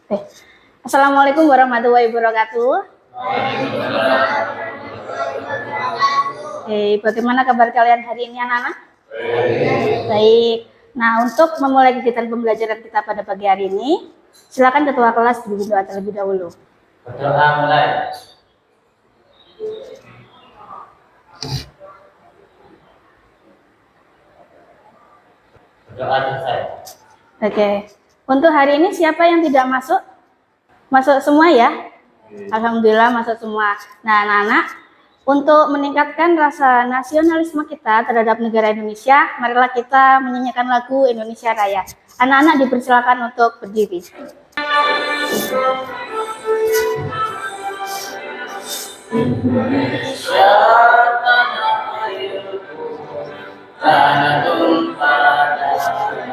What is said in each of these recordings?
Oke. Assalamualaikum warahmatullahi wabarakatuh. Bagaimana kabar kalian hari ini anak-anak? Baik. Nah, untuk memulai kegiatan pembelajaran kita pada pagi hari ini, silakan ketua kelas berdoa terlebih dahulu. Berdoa mulai. Berdoa selesai. Oke. Untuk hari ini siapa yang tidak masuk? Masuk semua ya? Alhamdulillah masuk semua. Nah, anak-anak, untuk meningkatkan rasa nasionalisme kita terhadap negara Indonesia, marilah kita menyanyikan lagu Indonesia Raya. Anak-anak dipersilakan untuk berdiri. Indonesia tanah airku, tanah tumpah darahku.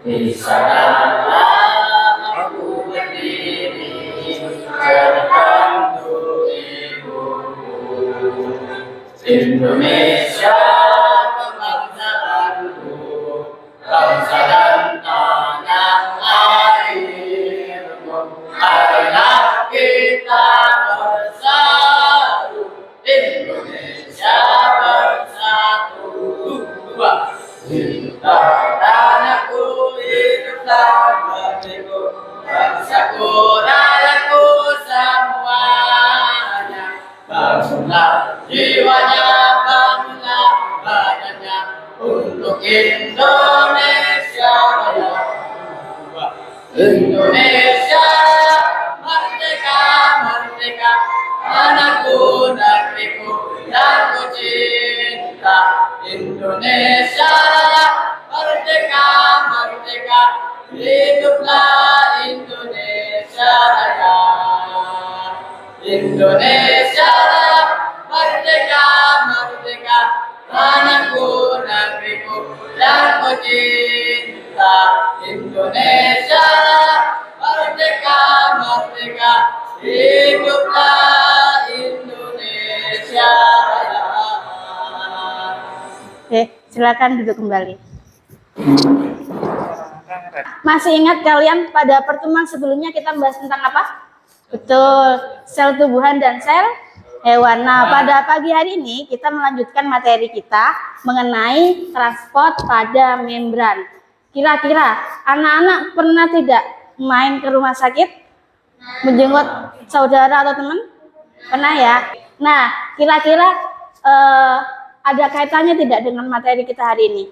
Di sanalah aku berdiri, terpandu ibuku. Indonesia kebangsaanku, bangsa dan tanah airku. Ayolah kita bersatu, Indonesia bersatu. Hiduplah tanahku, hiduplah negeriku, bangsaku, rakyatku semuanya. Bangunlah jiwanya, bangunlah badannya untuk Indonesia Raya. Indonesia merdeka, merdeka, tanahku, negeriku yang ku cinta. Indonesia Raya, merdeka, merdeka, hiduplah Indonesia Raya. Indonesia Raya, merdeka, merdeka, tanahku, negeriku yang ku cinta. Indonesia Raya, merdeka, merdeka, hiduplah Indonesia Raya. Oke, silakan duduk kembali. Masih ingat kalian pada pertemuan sebelumnya kita membahas tentang apa? Betul, sel tubuhan dan sel hewan. Nah, pada pagi hari ini kita melanjutkan materi kita mengenai transport pada membran. Kira-kira anak-anak pernah tidak main ke rumah sakit menjenguk saudara atau teman? Pernah ya? Nah, kira-kira ada kaitannya tidak dengan materi kita hari ini?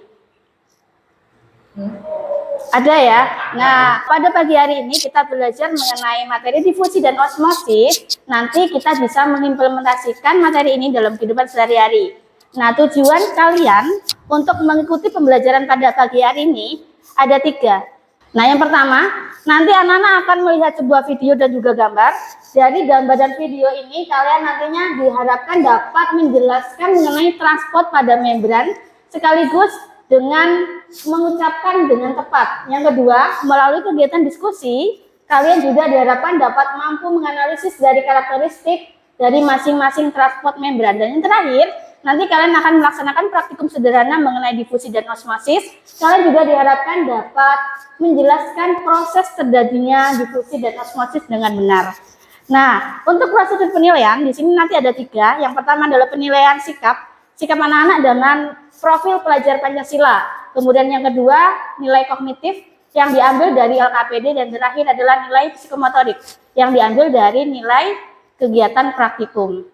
Ada ya. Nah, pada pagi hari ini kita belajar mengenai materi difusi dan osmosis. Nanti kita bisa mengimplementasikan materi ini dalam kehidupan sehari-hari. Nah, tujuan kalian untuk mengikuti pembelajaran pada pagi hari ini ada 3. Nah, yang pertama, nanti anak-anak akan melihat sebuah video dan juga gambar. Dari gambar dan video ini, kalian nantinya diharapkan dapat menjelaskan mengenai transport pada membran, sekaligus dengan mengucapkan dengan tepat. Yang kedua, melalui kegiatan diskusi, kalian juga diharapkan dapat mampu menganalisis dari karakteristik dari masing-masing transport membran. Dan yang terakhir, nanti kalian akan melaksanakan praktikum sederhana mengenai difusi dan osmosis. Kalian juga diharapkan dapat menjelaskan proses terjadinya difusi dan osmosis dengan benar. Nah, untuk prosedur penilaian, di sini nanti ada 3. Yang pertama adalah penilaian sikap anak-anak dengan profil pelajar Pancasila. Kemudian yang kedua, nilai kognitif yang diambil dari LKPD, dan terakhir adalah nilai psikomotorik yang diambil dari nilai kegiatan praktikum.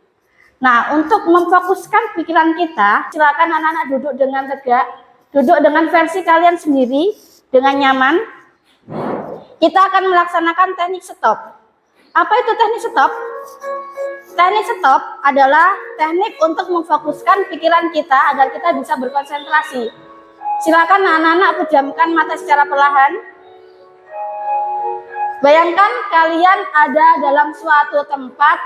Nah, untuk memfokuskan pikiran kita, silakan anak-anak duduk dengan tegak, duduk dengan versi kalian sendiri, dengan nyaman. Kita akan melaksanakan teknik stop. Apa itu teknik stop? Teknik stop adalah teknik untuk memfokuskan pikiran kita agar kita bisa berkonsentrasi. Silakan anak-anak pejamkan mata secara perlahan. Bayangkan kalian ada dalam suatu tempat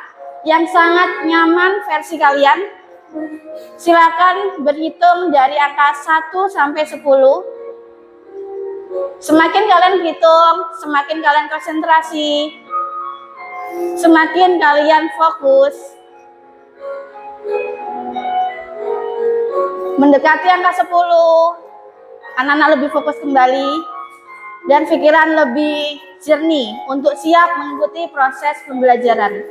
yang sangat nyaman versi kalian. Silakan berhitung dari angka 1 sampai 10. Semakin kalian berhitung, semakin kalian konsentrasi, semakin kalian fokus. Mendekati angka 10, anak-anak lebih fokus kembali. dan pikiran lebih jernih untuk siap mengikuti proses pembelajaran.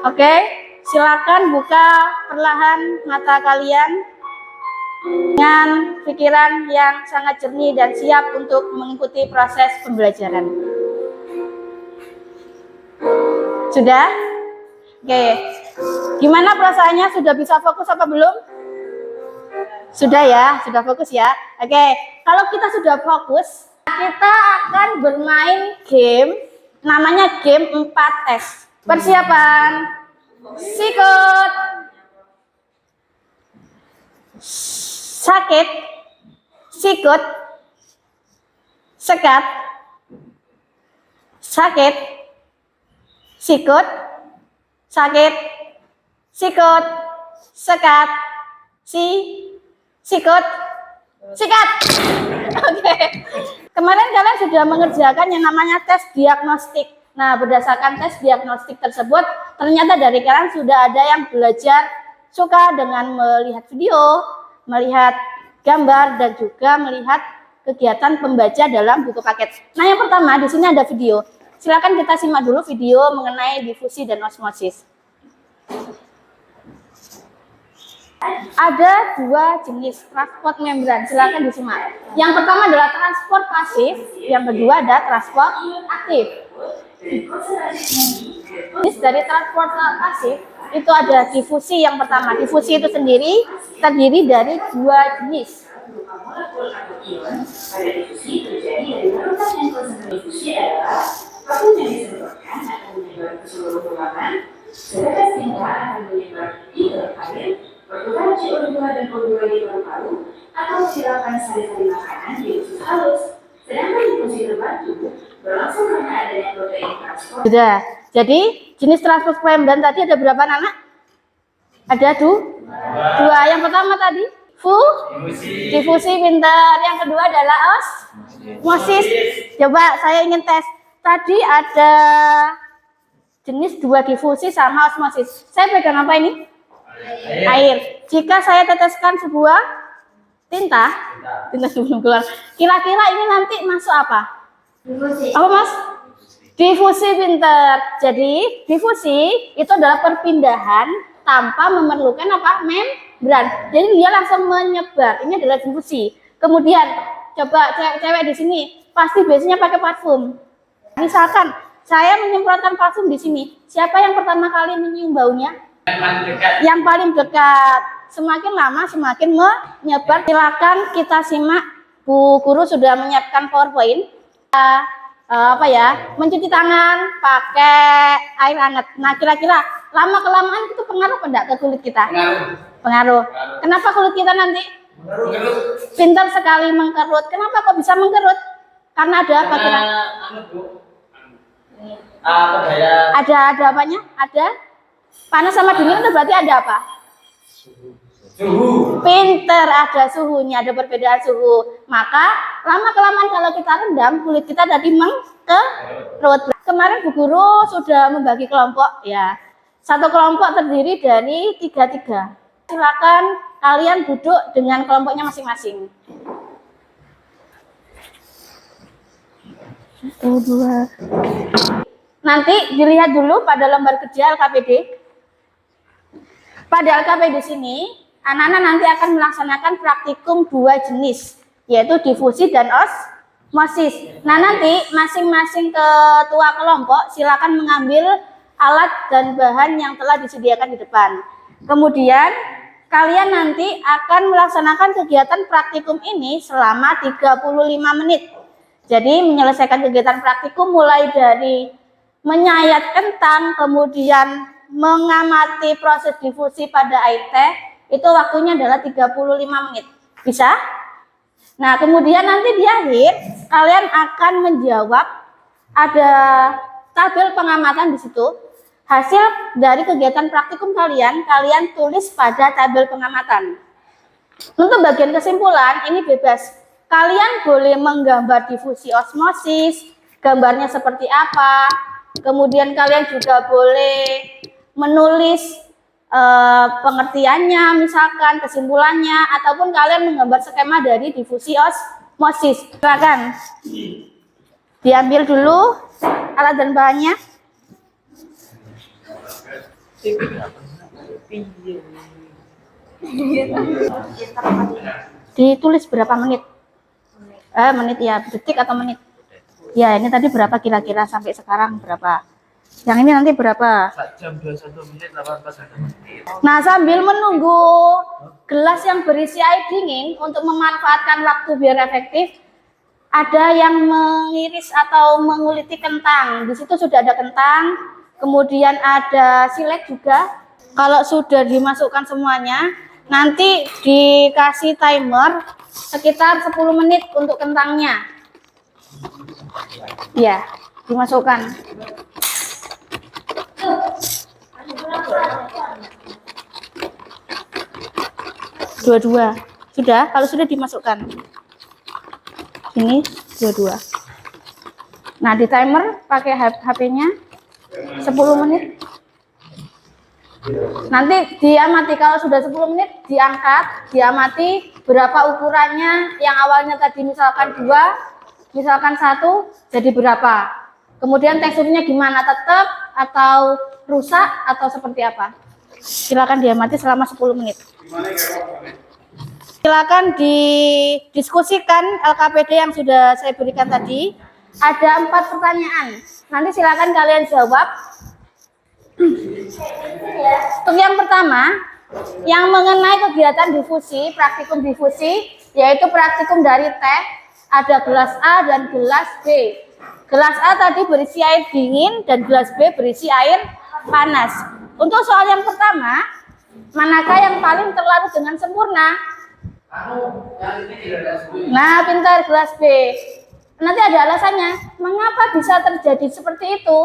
Oke, silakan buka perlahan mata kalian dengan pikiran yang sangat jernih dan siap untuk mengikuti proses pembelajaran. Sudah? Oke. Gimana perasaannya? Sudah bisa fokus apa belum? Sudah ya, sudah fokus ya. Oke, kalau kita sudah fokus, kita akan bermain game, namanya game 4S. Persiapan, sikut, sakit, sikut, sekat, sakit, sikut, sakit, sikut, sekat, sikut, sikat. Oke. Kemarin kalian sudah mengerjakan yang namanya tes diagnostik. Nah, berdasarkan tes diagnostik tersebut, ternyata dari kalian sudah ada yang belajar suka dengan melihat video, melihat gambar, dan juga melihat kegiatan pembaca dalam buku paket. Nah, yang pertama di sini ada video. Silakan kita simak dulu video mengenai difusi dan osmosis. Ada dua jenis transport membran, silakan disimak. Yang pertama adalah transport pasif, yang kedua ada transport aktif. Jenis dari transport pasif itu ada difusi yang pertama. Difusi itu sendiri terdiri dari dua jenis. Pertukaran CO2 dan O2 di paru-paru atau silakan sari-sari makanan di usus halus. Sedangkan difusi terbantu berlangsung karena adanya protein transport. Sudah. Jadi jenis transport membran tadi ada berapa anak? Ada dua. Yang pertama tadi difusi, pintar. Yang kedua adalah osmosis. Coba saya ingin tes. Tadi ada jenis dua difusi sama osmosis. Saya pegang apa ini? Air. Jika saya teteskan sebuah tinta sebelum keluar, kira-kira ini nanti masuk apa? Difusi. Apa mas? Difusi, pinter. Jadi difusi itu adalah perpindahan tanpa memerlukan apa? Membran. Jadi dia langsung menyebar. Ini adalah difusi. Kemudian coba cewek-cewek di sini pasti biasanya pakai parfum. Misalkan saya menyemprotkan parfum di sini, siapa yang pertama kali menyium baunya? Yang paling dekat. Semakin lama semakin menyebar. Silakan kita simak. Bu guru sudah menyiapkan PowerPoint. Mencuci tangan pakai air hangat. Nah, kira-kira lama kelamaan itu pengaruh enggak ke kulit kita? Pengaruh. Kenapa kulit kita nanti? Mengerut. Pintar sekali, mengkerut. Kenapa kok bisa mengkerut? Karena ada apa kira? Ada apanya? Ada panas sama dingin itu berarti ada apa? Suhu. Pinter, ada suhunya, ada perbedaan suhu. Maka lama-kelamaan kalau kita rendam, kulit kita tadi mengkerut. Kemarin Bu Guru sudah membagi kelompok ya. Satu kelompok terdiri dari 3-3. Silakan kalian duduk dengan kelompoknya masing-masing. 1, 2. Nanti dilihat dulu pada lembar kerja LKPD. Pada LKPD sini, anak-anak nanti akan melaksanakan praktikum dua jenis, yaitu difusi dan osmosis. Nah, nanti masing-masing ketua kelompok silakan mengambil alat dan bahan yang telah disediakan di depan. Kemudian, kalian nanti akan melaksanakan kegiatan praktikum ini selama 35 menit. Jadi, menyelesaikan kegiatan praktikum mulai dari menyayat kentang, kemudian mengamati proses difusi pada air teh, itu waktunya adalah 35 menit. Bisa? Nah, kemudian nanti di akhir kalian akan menjawab, ada tabel pengamatan di situ. Hasil dari kegiatan praktikum kalian tulis pada tabel pengamatan. Untuk bagian kesimpulan ini bebas. Kalian boleh menggambar difusi osmosis, gambarnya seperti apa. Kemudian kalian juga boleh menulis pengertiannya, misalkan kesimpulannya, ataupun kalian menggambar skema dari difusi osmosis. Silakan diambil dulu alat dan bahannya. Ditulis berapa menit? Menit ya, detik atau menit? Ya, ini tadi berapa kira-kira sampai sekarang berapa? Yang ini nanti berapa? 1 jam 21 menit 18 menit. Nah, sambil menunggu gelas yang berisi air dingin untuk memanfaatkan waktu biar efektif, ada yang mengiris atau menguliti kentang. Di situ sudah ada kentang, kemudian ada silek juga. Kalau sudah dimasukkan semuanya, nanti dikasih timer sekitar 10 menit untuk kentangnya. Ya, dimasukkan. Dua-dua. Sudah, kalau sudah dimasukkan. Ini dua-dua. Nah, di timer pakai HP-nya 10 menit. Nanti diamati, kalau sudah 10 menit diangkat, diamati berapa ukurannya. Yang awalnya tadi misalkan 2, misalkan 1, jadi berapa. Kemudian teksturnya gimana, tetap atau rusak atau seperti apa. Silakan diamati selama 10 menit. Silakan didiskusikan LKPD yang sudah saya berikan tadi. Ada 4 pertanyaan. Nanti silakan kalian jawab. Untuk yang pertama, yang mengenai kegiatan difusi, praktikum difusi, yaitu praktikum dari teh, ada gelas A dan gelas B. Gelas A tadi berisi air dingin dan gelas B berisi air panas. Untuk soal yang pertama, manakah yang paling terlarut dengan sempurna? Nah, pintar, gelas B. Nanti ada alasannya. Mengapa bisa terjadi seperti itu?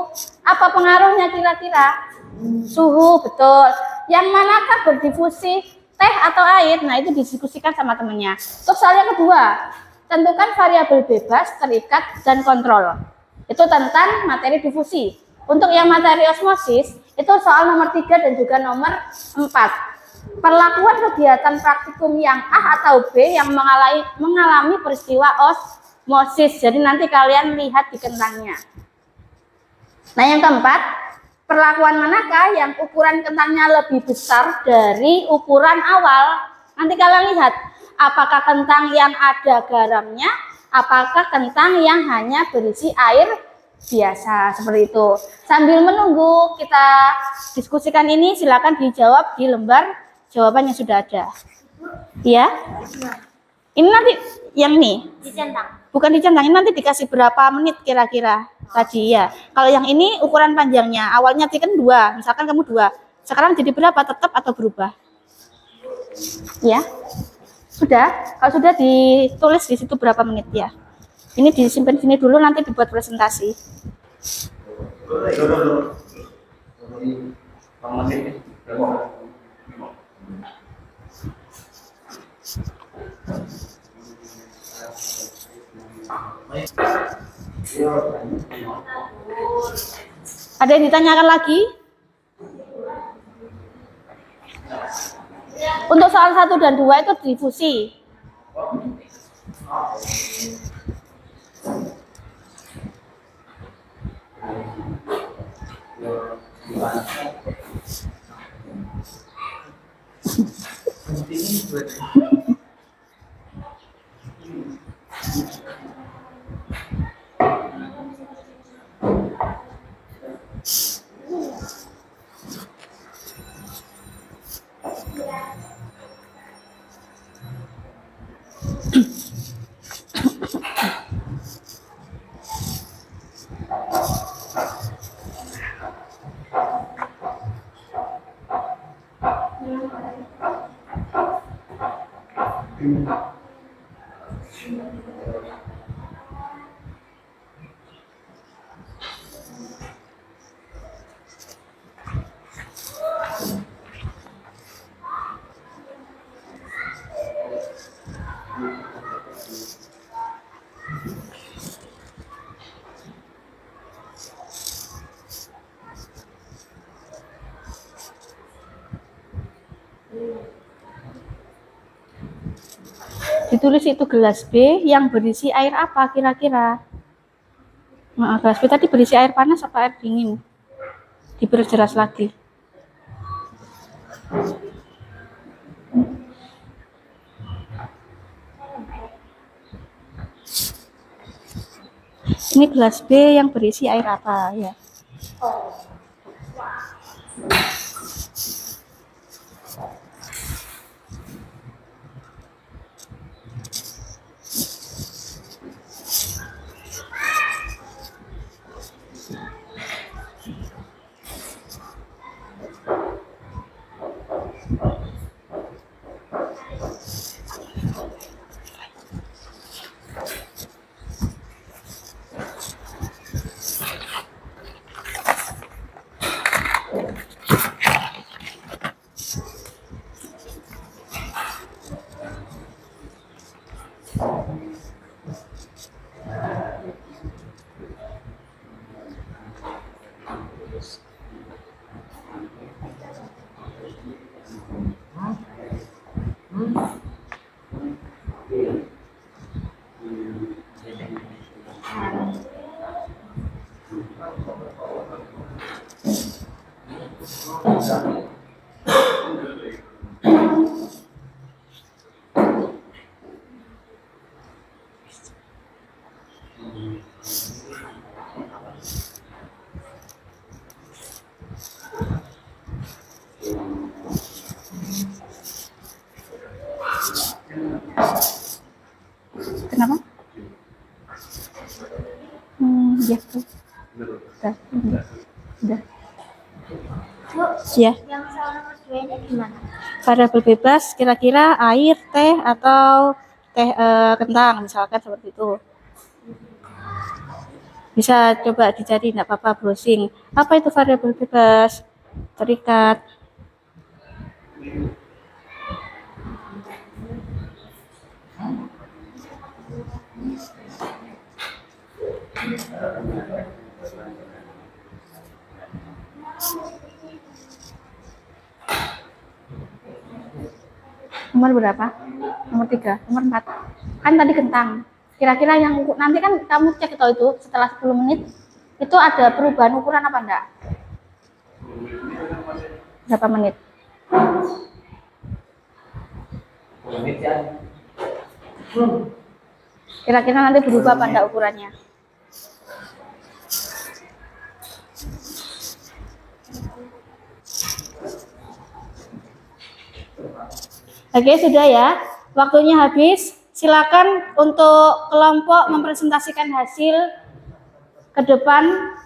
Apa pengaruhnya kira-kira? Suhu, betul. Yang manakah berdifusi, teh atau air? Nah, itu didiskusikan sama temennya. Terus soal yang kedua, tentukan variabel bebas, terikat, dan kontrol. Itu tentang materi difusi. Untuk yang materi osmosis, itu soal nomor 3 dan juga nomor 4. Perlakuan kegiatan praktikum yang A atau B yang mengalami peristiwa osmosis. Jadi nanti kalian lihat di kentangnya. Nah, yang keempat, perlakuan manakah yang ukuran kentangnya lebih besar dari ukuran awal? Nanti kalian lihat, apakah kentang yang ada garamnya, apakah kentang yang hanya berisi air biasa, seperti itu. Sambil menunggu kita diskusikan ini, silakan dijawab di lembar jawaban yang sudah ada. Ya. Ini nanti yang ini dicentang. Bukan dicentang, ini nanti dikasih berapa menit kira-kira tadi ya. Kalau yang ini ukuran panjangnya, awalnya kan 2, misalkan kamu 2. Sekarang jadi berapa, tetap atau berubah? Ya. Sudah, kalau sudah ditulis di situ berapa menit ya. Ini disimpan sini dulu, nanti dibuat presentasi. Ada yang ditanyakan lagi? Untuk soal 1 dan 2 itu difusi. Ditulis itu gelas B yang berisi air apa kira-kira? Nah, gelas B tadi berisi air panas apa air dingin? Diperjelas lagi. Ini gelas B yang berisi air apa ya? Kenapa? Ya, tuh. Udah. Ya. Yang soal nomor 2 ini gimana? Variabel bebas kira-kira air, teh atau teh kentang misalkan seperti itu. Bisa coba dicari, enggak apa-apa, browsing. Apa itu variabel bebas? Terikat. Nomor berapa? Nomor 3, nomor 4. Kan tadi kentang. Kira-kira yang nanti kan kamu cek itu setelah 10 menit itu ada perubahan ukuran apa enggak? Berapa menit? Kira-kira nanti berubah apa enggak ukurannya? Oke, sudah ya. Waktunya habis. Silakan untuk kelompok mempresentasikan hasil ke depan.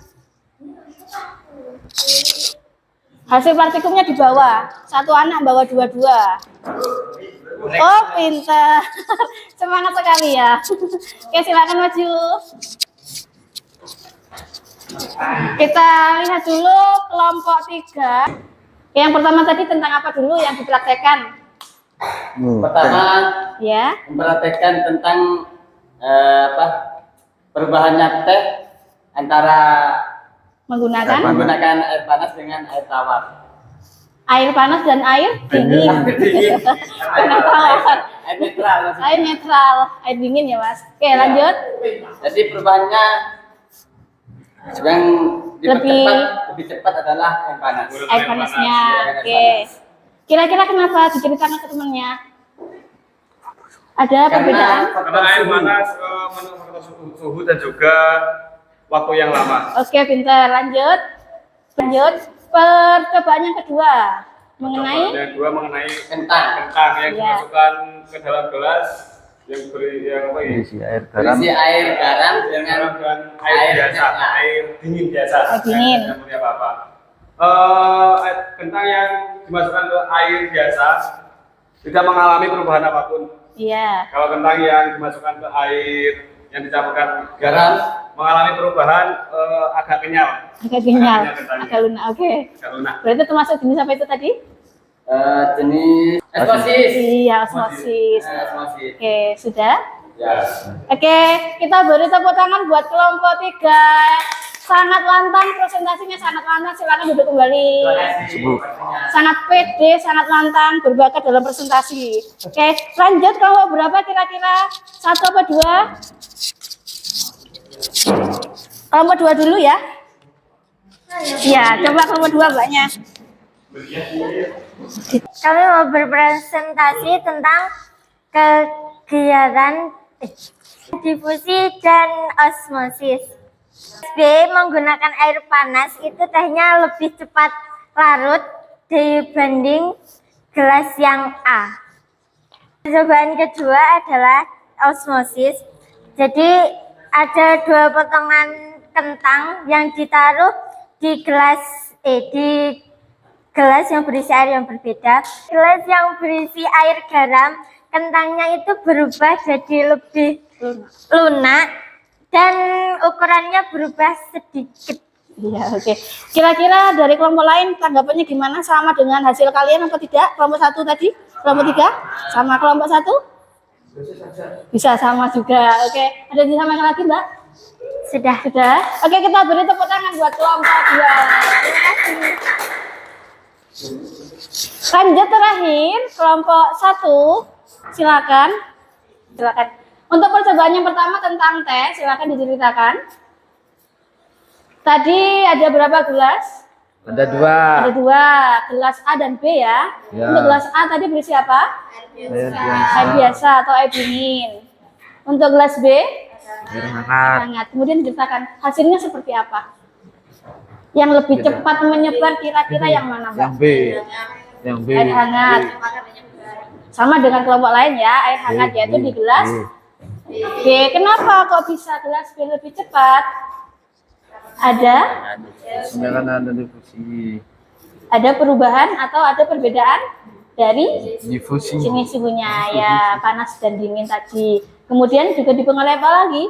Hasil praktikumnya di bawah. Satu anak bawa dua-dua. Oh, pintar. Semangat sekali ya. Oke, silakan maju. Kita lihat dulu kelompok 3. Yang pertama tadi tentang apa dulu yang dipraktekkan? Pertama, Ya. mempraktekkan tentang perubahannya teh antara menggunakan air panas dengan air tawar. Air panas dan air dingin. Air Netral. Air netral, air dingin ya Mas. Oke, lanjut. Jadi perubahannya yang lebih cepat adalah air panas. Air panasnya. Oke. Kira-kira kenapa diceritakan ke temannya? Ada perbedaan? Karena air panas menurut faktor suhu dan juga waktu yang lama. Oke, pintar. Lanjut. Percobaan yang kedua mengenai Yang kedua mengenai Kentang. yang Ya. dimasukkan ke dalam gelas yang beri yang apa ya? Isi air garam. Berisi air garam dengan Dan air biasa, netral. air dingin biasa. Air dingin. Yang punya apa-apa. Kentang yang dimasukkan ke air biasa tidak mengalami perubahan apapun. iya. Kalau kentang yang dimasukkan ke air yang dicampurkan garam mengalami perubahan agak kenyal. Agak kenyal, kentangnya. agak lunak. Oke. Agak lunak. Berarti termasuk jenis apa itu tadi? Jenis osmosis. Iya, osmosis. Osmosis. Oke, sudah? Ya. Oke, kita beri tepuk tangan buat kelompok 3. sangat lantang, presentasinya sangat lantang. Silakan duduk kembali. Sangat pede, sangat lantang, berbakat dalam presentasi. Oke, lanjut kelompok berapa kira-kira? 1 apa 2? Kelompok 2 dulu ya. Iya, coba kelompok 2 mbaknya. Kami mau berpresentasi tentang kegiatan difusi dan osmosis. B menggunakan air panas itu tehnya lebih cepat larut dibanding gelas yang A. Percobaan kedua adalah osmosis. Jadi ada 2 potongan kentang yang ditaruh di gelas yang berisi air yang berbeda. Gelas yang berisi air garam, kentangnya itu berubah jadi lebih lunak dan ukurannya berubah sedikit. Iya, oke. Kira-kira dari kelompok lain tanggapannya gimana? Sama dengan hasil kalian atau tidak? Kelompok 1 tadi? Kelompok 3? Sama kelompok 1? Bisa sama juga. Oke. Ada yang disampaikan lagi, Mbak? Sudah. Sudah? Oke, kita beri tepuk tangan buat kelompok 2. Terima kasih. Lanjut terakhir, kelompok 1. Silakan. Silakan. Untuk percobaan yang pertama tentang teh, silakan diceritakan. Tadi ada berapa gelas? Ada 2. Ada 2, gelas A dan B ya. Ya. Untuk gelas A tadi berisi apa? Air biasa atau air dingin. Untuk gelas B? Air hangat. Hangat. Kemudian diceritakan hasilnya seperti apa? Yang lebih cepat menyebar kira-kira yang mana, Mbak? Yang B. Yang B. Air hangat. Sama dengan kelompok lain ya, air hangat yaitu di gelas B. Kenapa kok bisa gelas B lebih cepat? Ada Kan ada difusi. ada perubahan atau ada perbedaan dari Difusi. jenis suhunya ya, panas dan dingin tadi. Kemudian juga dipengaruhi apa lagi?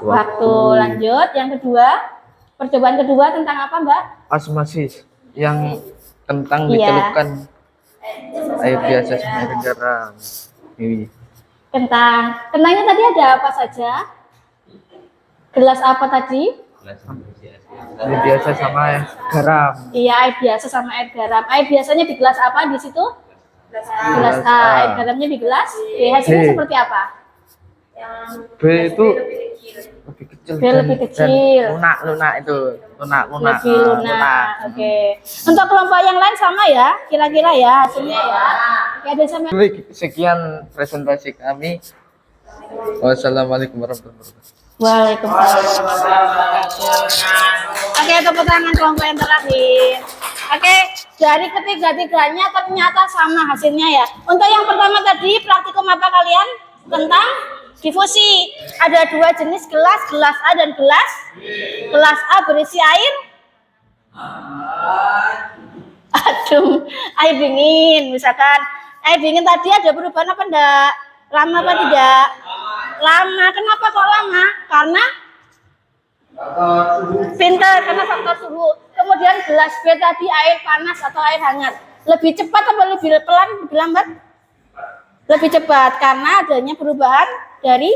Waktu. Lanjut yang kedua, percobaan kedua tentang apa, Mbak? Osmosis. Yang kentang Iya. dicelupkan air biasa sama air garam. Ini. Kentangnya tadi ada apa saja? Gelas apa tadi? Air biasa sama air garam. Iya, air biasa sama air garam. Air biasanya di gelas apa di situ? Gelas A. Air garamnya di gelas B. Hasilnya B. seperti apa? B itu lebih kecil. B lebih kecil. Lunak itu. Lunak. Lebih lunak. Oke. Untuk kelompok yang lain sama ya, kira-kira ya hasilnya ya. Oke, ada sama. Baik, sekian presentasi kami. Wassalamualaikum warahmatullahi wabarakatuh. Waalaikumsalam. Oke, tepuk tangan kelompok yang terakhir. Oke, dari ketiga-tiganya ternyata sama hasilnya ya. Untuk yang pertama tadi praktikum apa kalian? Tentang difusi. Ada 2 jenis gelas, gelas A dan gelas Gelas A berisi air air dingin. Misalkan air dingin tadi ada perubahan apa enggak? Lama apa tidak? Lama. Kenapa kok lama? Karena pintar, karena faktor suhu. Kemudian gelas B tadi air panas atau air hangat. Lebih cepat atau lebih pelan, lebih lambat? Lebih cepat karena adanya perubahan dari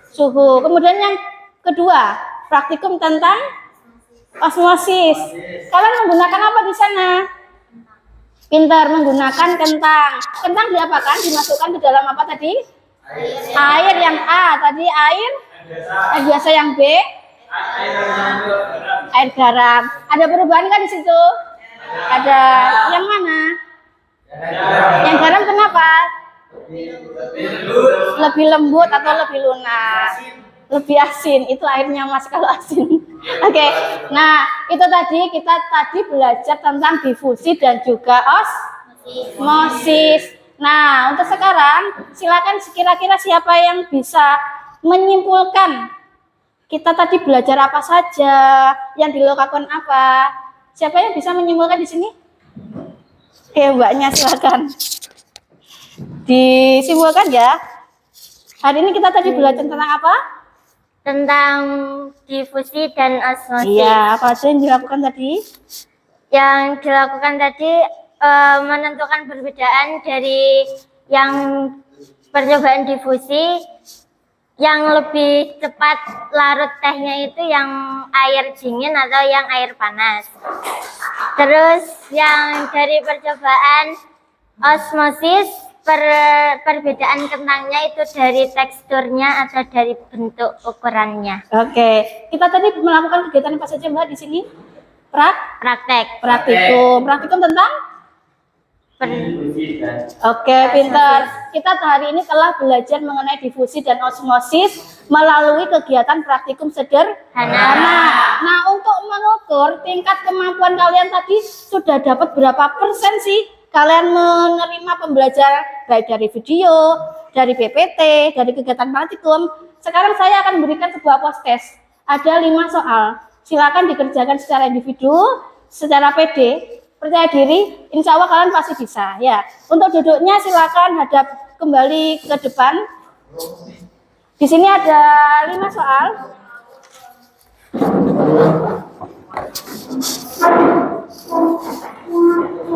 suhu. Kemudian yang kedua, praktikum tentang osmosis. Kalian menggunakan apa di sana? Pintar, menggunakan kentang. Kentang diapakan? Dimasukkan ke dalam apa tadi? Air yang A. Tadi air biasa yang B? Air garam. Ada perubahan kan di situ? Ada. Yang mana? Yang garam kenapa? Lebih lembut atau lebih lunak? Lebih asin. Itu airnya Mas kalau asin. Oke. Nah, itu tadi kita belajar tentang difusi dan juga osmosis. Nah, untuk sekarang silakan kira-kira siapa yang bisa menyimpulkan kita tadi belajar apa saja, yang dilakukan apa? Siapa yang bisa menyimpulkan di sini? Oke, Mbaknya silakan. Disimpulkan ya. Hari ini kita tadi belajar tentang apa? Tentang difusi dan osmosis. Iya, apa aja yang dilakukan tadi? Yang dilakukan tadi menentukan perbedaan dari yang percobaan difusi yang lebih cepat larut tehnya itu yang air dingin atau yang air panas. Terus yang dari percobaan osmosis, perbedaan kentangnya itu dari teksturnya atau dari bentuk ukurannya. Oke, kita tadi melakukan kegiatan apa saja Mbak di sini? Praktek. Praktikum tentang? Oke, pintar. Kita hari ini telah belajar mengenai difusi dan osmosis melalui kegiatan praktikum sederhana. Nah, untuk mengukur tingkat kemampuan kalian tadi sudah dapat berapa persen sih kalian menerima pembelajaran baik dari video, dari PPT, dari kegiatan praktikum. Sekarang saya akan berikan sebuah post test. Ada 5 soal. Silakan dikerjakan secara individu, secara PD. Percaya diri, insya Allah kalian pasti bisa. Ya, untuk duduknya silakan hadap kembali ke depan. Di sini ada 5 soal.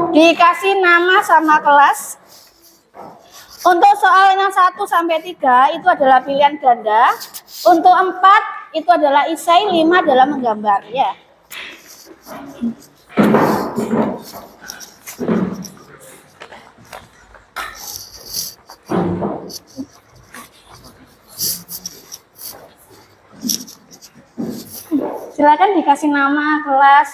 Dikasih nama sama kelas. Untuk soal yang 1 sampai 3 itu adalah pilihan ganda. Untuk 4 itu adalah isai, 5 adalah menggambar. Ya. Silakan dikasih nama kelas.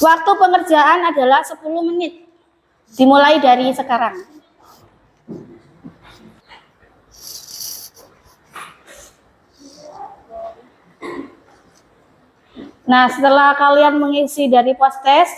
Waktu pengerjaan adalah 10 menit. Dimulai dari sekarang. Nah, setelah kalian mengisi dari post test,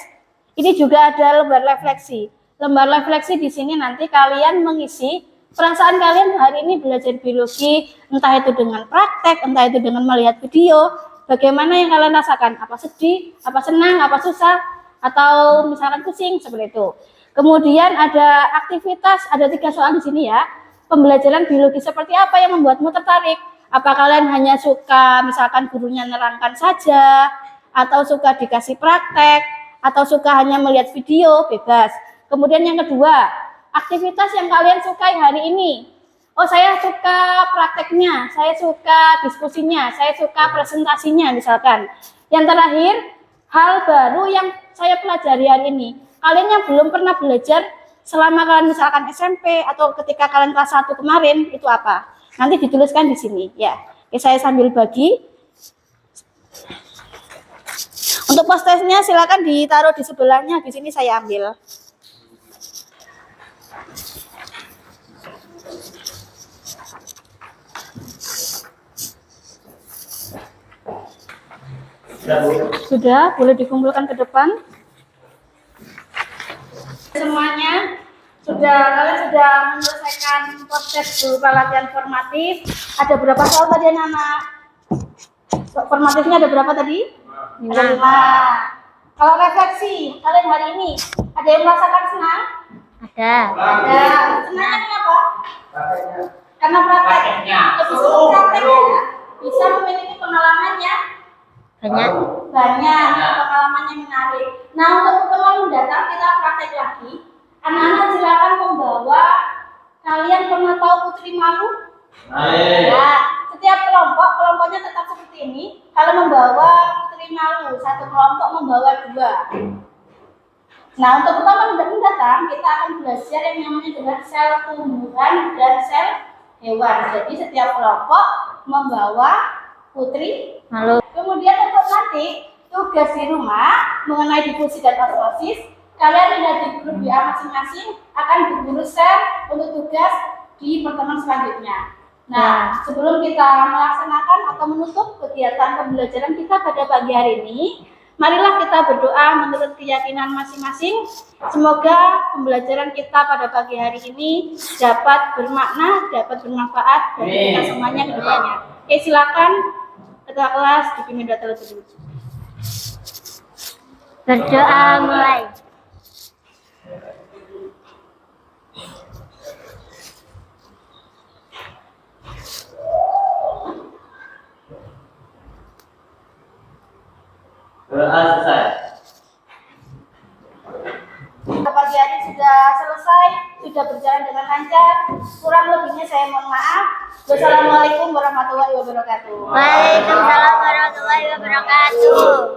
ini juga ada lembar refleksi. Lembar refleksi di sini nanti kalian mengisi perasaan kalian hari ini belajar biologi, entah itu dengan praktek, entah itu dengan melihat video, bagaimana yang kalian rasakan, apa sedih, apa senang, apa susah, atau misalkan pusing, seperti itu. Kemudian ada aktivitas, ada 3 soal di sini ya. Pembelajaran biologi seperti apa yang membuatmu tertarik? Apa kalian hanya suka misalkan gurunya nerangkan saja, atau suka dikasih praktek, atau suka hanya melihat video, bebas. Kemudian yang kedua, aktivitas yang kalian sukai hari ini. Oh, saya suka prakteknya, saya suka diskusinya, saya suka presentasinya misalkan. Yang terakhir, hal baru yang saya pelajari hari ini. Kalian yang belum pernah belajar selama kalian misalkan SMP atau ketika kalian kelas 1 kemarin, itu apa? Nanti dituliskan di sini ya. Oke, saya sambil bagi. Untuk post testnya silakan ditaruh di sebelahnya, di sini saya ambil. Sudah, boleh dikumpulkan ke depan. Semuanya kalian sudah menyelesaikan proses berupa latihan formatif. Ada berapa soal tadi anak-anak? Formatifnya ada berapa tadi? 5. Kalau refleksi, kalian hari ini ada yang merasakan senang? Ada. Senangnya kenapa? Karena prakteknya. Lebih sering praktek ya. Bisa memiliki pengalaman yang Banyak. Pengalamannya menarik. Nah, untuk pertemuan mendatang kita praktek lagi. Anak-anak silakan membawa, kalian pernah tahu Putri Malu? Ya, setiap kelompoknya tetap seperti ini. Kalau membawa Putri Malu, satu kelompok membawa 2. Nah, untuk pertemuan mendatang kita akan belajar yang namanya dengan sel tumbuhan dan sel hewan. Jadi setiap kelompok membawa Putri Malu. Kemudian untuk nanti tugas di rumah mengenai difusi dan osmosis, kalian lihat di grup WA masing-masing akan guru share untuk tugas di pertemuan selanjutnya. Nah, sebelum kita melaksanakan atau menutup kegiatan pembelajaran kita pada pagi hari ini, marilah kita berdoa menurut keyakinan masing-masing. Semoga pembelajaran kita pada pagi hari ini dapat bermakna, dapat bermanfaat bagi kita semuanya ke depannya. Oke, silakan ketua kelas dipimpin data terlebih dulu. Berdoa mulai. Doa selesai. Pagi hari sudah selesai, sudah berjalan dengan lancar. Kurang lebihnya saya mohon maaf. Wassalamualaikum warahmatullahi wabarakatuh. Waalaikumsalam warahmatullahi wabarakatuh.